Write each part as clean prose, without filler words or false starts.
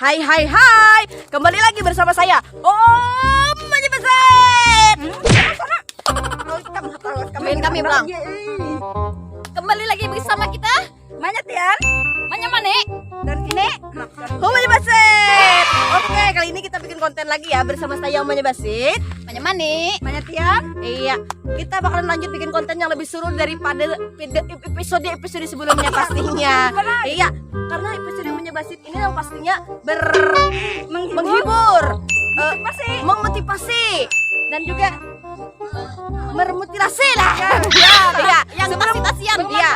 Hai, kembali lagi bersama saya Om Menyebeset. Kami pulang. Kembali lagi bersama kita Manyatian, Mane dan sini Om Menyebeset. Oke, kali ini kita bikin konten lagi ya bersama saya Om Menyebeset, Mane. Manyatian. Iya, kita bakalan lanjut bikin konten yang lebih seru daripada episode sebelumnya pastinya. Iya, karena episode Menyebeset ini yang pastinya menghibur, memotivasi dan juga memotivasi lah. Iya, yang motivasian. Iya,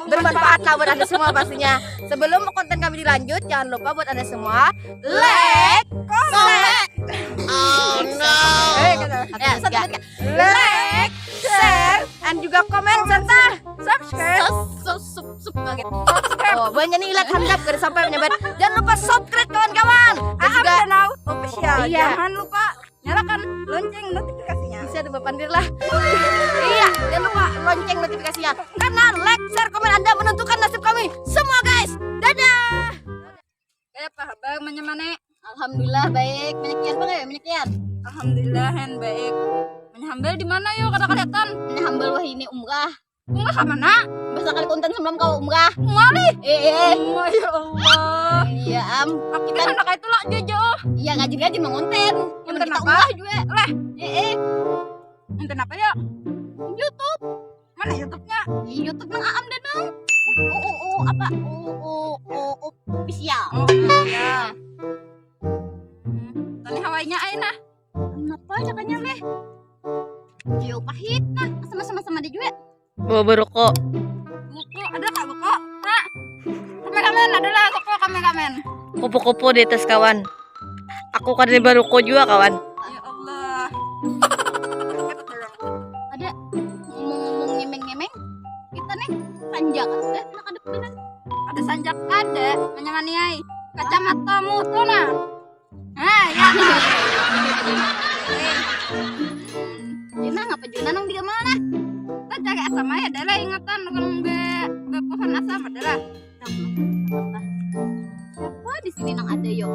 bermanfaat lah buat Anda semua pastinya. Sebelum konten kami dilanjut, jangan lupa buat Anda semua like, comment. Oh no. Like, share, and juga komen serta subscribe. Oh, banyak nih like handap ke sampai menyebar. Jangan lupa subscribe kawan-kawan. Dan juga Official. Iya. Jangan lupa nyalakan lonceng notifikasinya. bisa ada Pandir lah. Iya, jangan lupa lonceng notifikasinya. Karena like, share, komen Anda menentukan nasib kami semua guys. Dadah. Apa kabar Mane? Alhamdulillah baik. Menyekian bang ya, menyekian. Alhamdulillah hen baik. Menyambel di mana yo kada kelihatan? Menihambal wah ini umrah. Umrah ke mana? Masa kali konten sebelum kau umrah. Mali. Oh, ya Allah. Iya Aku kan anak itu lah jojo. Iya ngajin mengonten. Yang Konten kita apa? umrah juga. Leh, Konten apa ya? YouTube. Mana YouTube-nya? Di YouTube nang Aam Danang. Apa? Official. Oh, iya. Tani hawainya aina. Kenapa cakanya leh? Jauh pahit nah, sama dia juga. Bawa berokok. Buku ada kak buku? Nak. Kameramen adalah buku kameramen. Kopo-kopo di atas kawan. Aku kan dari berokok juga kawan. Ya Allah. Ada ngomong ngemeng-ngemeng. Kita nih sanjak ada nak ada pinan. Ada sanjak ada menyamaniai. Kacamata mutu nah. Nah, ya. Jena ngapa jena nang di mana? Kita cari asam aja adalah ingatan kalau be pohon asam adalah. Apa di sini nang ada yo?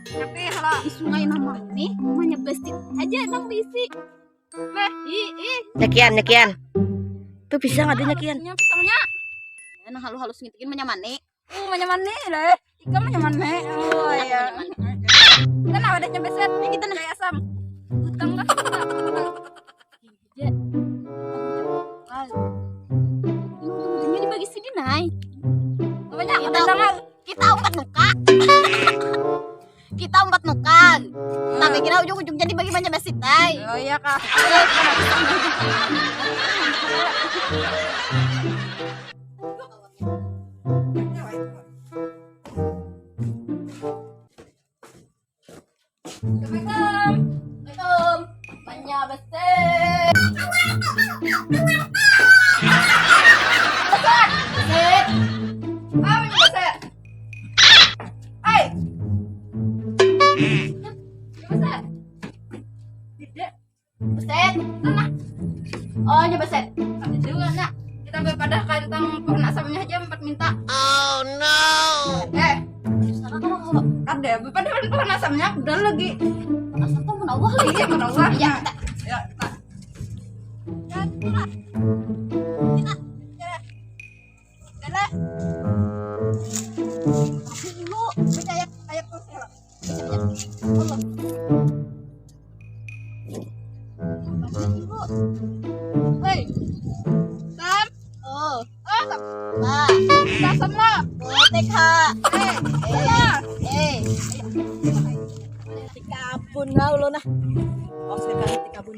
Tapi kalau Di sungai nama nih namanya Bestit aja nang bisi. leh Nyakian. Tuh pisang ada nyakian. pisangnya. Ya, nang halus-halus ngitikin menyamane. Menyamani lah. Ikan menyamani. Oh iya. Kita nak ada nyebeset. Kita nak asam. Utang lah. Ini dibagi sini naik. Banyak Kita ada kita umpat nuka. Kita umpat nuka. Tapi kira ujung-ujungnya dibagi banyak besit naik. Oh iya kak. Assalamualaikum. Banyak besit. Besit. Ah nyebeset. Hai. Nyebeset. Tidak. Besit. Oh, ini besit. Ada juga nak. Kita pada kantong pohon asamnya aja empat minta. Oh no. Ada pada pohon asamnya udah lagi. Asal tuh menawar lagi. Iya menawar. Iya. Ya, Pak. Dulu percaya kayak kosel. Hei. Sam. Oh, Sam. lah. Sam lah. Oh, TK. Eh. Tikabun na ulo na. Oh, sekarang tikabun.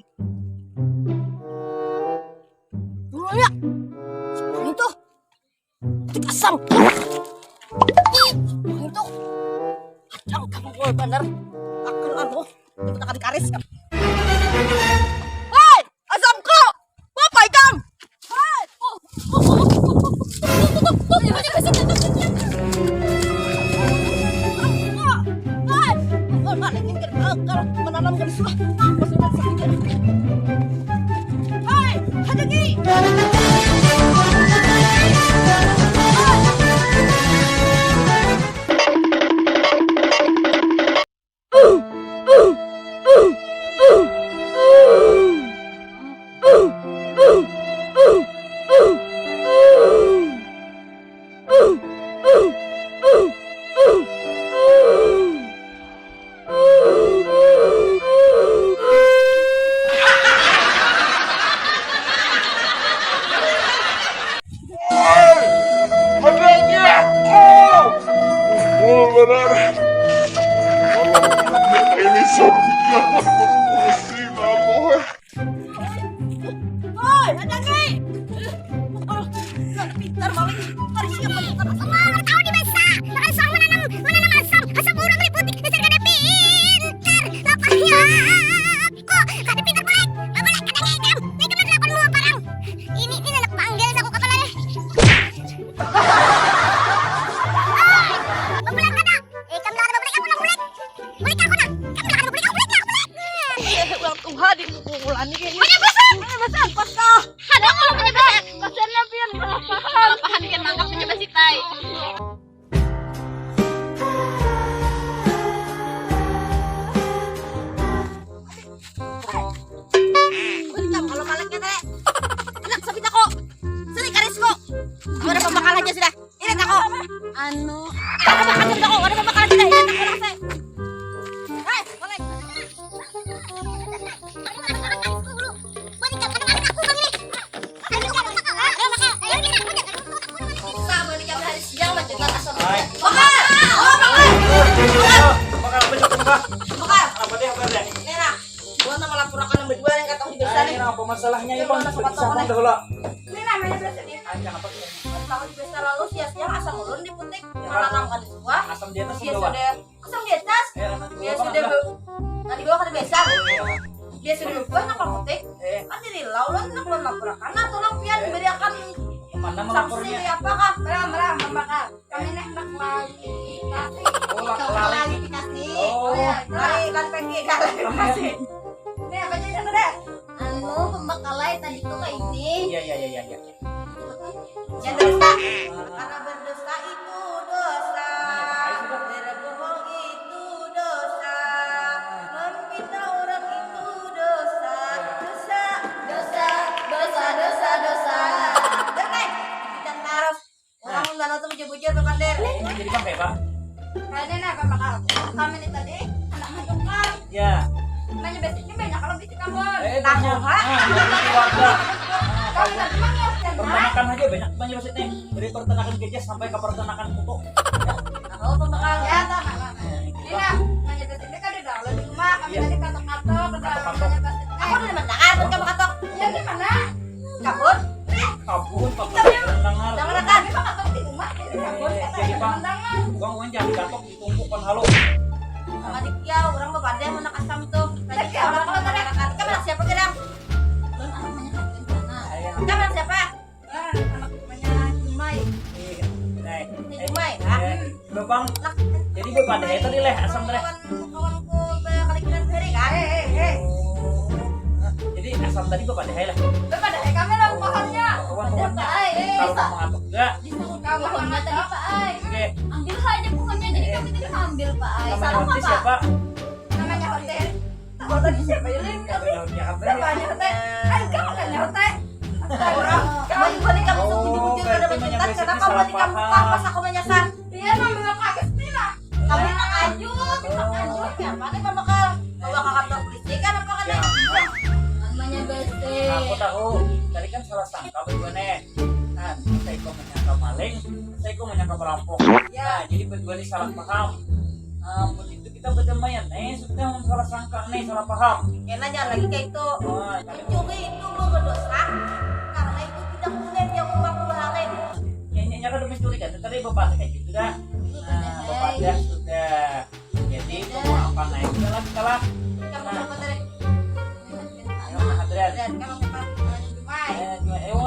Dulu ya. Itu. Tikasam. Itu. Adang kamu gol bener. Akan anu, kita akan karis kan. Hei, asamku. Apa ikam? Hei. Menanam garis lah. Maksudnya sakit. Hei, hadi. Hoy, ada nih. Oh, nggak pintar maling. Harus siapa pintar? Umur tahu di masa makan soal menanam asam asam urang putih dasar kada pinter lapaknya kok kada pinter balik balik kada ngedam ini kena lakukan mua parang ini anak panggil sa ko kapala ni ay mabulan ka na kami lang babalik ako ng bulik bulik ako na kami lang babalik ako bulik Ulang Tuhan di pukulan nih kayaknya. Mana Masa apa kah? ada kalau punya bahasa Pasiennya pian paham. pahan kan mangkap punya bahasa tay Bentar, kalau malaknya teh. Enak sabit aku. Sini karisku. Ada pembakalan aja sudah. Ini aku. Anu, ada pembakalan aku. Ada pembakalan sudah. Ini aku langsung. Hei, balik. Sama di jam hari siang lanjutkan asal. Hai. Bakal. Oh, bakal. Bakal apa itu Mbak? Bakal. Apa deh kabarnya? Ini nak. Gua sama laporan yang berdua yang kata di desa Ini nih. apa masalahnya ya Ini Bang? mana Seperti sepatu sambung mana? dahulu. Ini namanya biasa nih. Aja apa sih? Kalau di desa lalu siang-siang asam ulun diputik. Menanamkan di semua. Asam di atas Dia bawah. sudah asam di atas. Nanti Dia bawah sudah apa? tadi bawah kan biasa. Dia sudah buah nak petik. Eh, Kan jadi laulun nak melaporkan atau nak pian diberikan mana sanksi melapornya? apakah? Meram membakar. Kami nih nak klarifikasi. Oh, lari. Klarifikasi. Oh. Ya, lari kan pergi klarifikasi. Nih apa jadi sana deh? anu pembakalai tadi tuh kayak ini Iya, iya, iya, iya. Yang berdosa. Karena berdosa itu dosa. Berbohong itu dosa. Memfitnah orang itu dosa. Dosa. dosa dosa dosa Dengar. Kita harus orang undang tuh bujur-bujur berpandir. Ini jadi Bang kayak Pak? Kayaknya nih apa bakal? Kami nih tadi anak mentukar. Ya. Nanya basicnya banyak kalau bisik kamu. Banyak. Jadi keluarga. Kami tadi mah ngerti. Peternakan aja banyak banyak maksudnya. Dari peternakan gajah sampai ke peternakan kutu. Oh, pembekal Ya, tak apa. Ini nah, nanya basicnya kan di dalam di rumah. Kami Iya. tadi katok-katok, Katok-katok. nanya basicnya. Aku udah mendengar, kamu katok. Ya gimana? Kabut. Kabun, pakai dengar. Jangan rekan. Kami mah katok di rumah. Jadi kabur kata Jadi, ada Bang. pandangan. Bang, uang jangan katok ditumpukkan halo. Adik ya, orang berbandai mau nak asam tuh. Tapi ya, orang kalau tadi- Kita bilang siapa kira? belum anak menyatakan sana Kita bilang siapa? Anak banyak cumai. Ini Jumai, ha? Bang, jadi pada tadi leh asam leh. Kawanku kali kira hari kan? Jadi asam tadi pada lah. Pada kami lah pohonnya. Kawan-kawannya kalau mau mengatuk enggak? disuruh Kamu pohonnya tadi Pak Ai Oke, ambil saja pohonnya jadi kami tadi ambil Pak Ai namanya salah Wanti apa siapa? namanya hotel. Tahu tadi siapa Yulin? Bapaknya hotel. Kamu kan hotel. Orang, kamu balik kamu Oh, suruh bujur berarti ada bercinta. menyebut Kenapa salah balik kamu paham. pas aku menyasar? Dia namanya kaget Tina. Kamu nak lanjut, ya? Pakai pembekal. Bawa ke kantor polisi kan apa kan? Ya, namanya beste aku tahu. Tadi kan salah sangka berdua nih. Nah, saya kok menyangka maling, saya kok menyangka perampok. Nah, jadi berdua ini salah paham. Begitu kita berdamaian, sudah salah sangka nih, salah paham. Kena jangan lagi kayak itu. Wah, Mencuri itu berdosa karena itu tidak boleh dia mengaku halal. nyanyinya kan udah mencuri kan, tadi bapak kayak gitu dah. Nah, bapak dah sudah. Jadi apa naik sudah lah kita lah. Kamu siapa tadi? Ayo, Adrian. Dan kamu siapa? Jumai.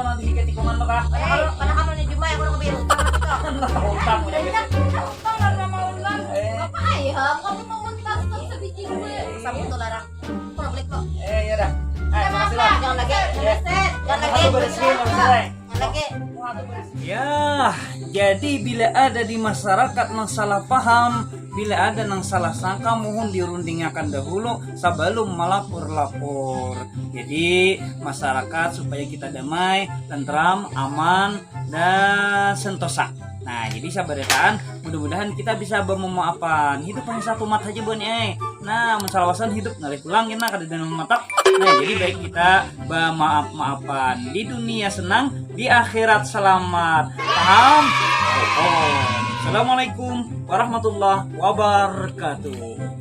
Nanti dikit tikungan lo kah? Pada kamu nih Jumai, aku udah kebiru. Utang punya Banyak utang dan sama ulang. apa ayam kamu mau mentang-mentang sebiji gue Sabu tuh larang. Aku udah balik kok. Ya dah. Makasih lah. Jangan lagi. Jangan lagi. Aku beresin, beresin. Jangan lagi. Ya, jadi bila ada di masyarakat yang salah paham, bila ada yang salah sangka, mohon dirundingkan dahulu sebelum melapor-lapor. Jadi masyarakat supaya kita damai, tentram, aman, dan sentosa. Nah, jadi sabaretan, mudah-mudahan kita bisa bermemaafan. Hidup hanya satu mata aja bon Nah, mensalawasan hidup ngalih pulang kita kada dengan mata. Nah, jadi baik kita bermaaf-maafan di dunia senang, di akhirat selamat. Paham? Oh. Assalamualaikum warahmatullahi wabarakatuh.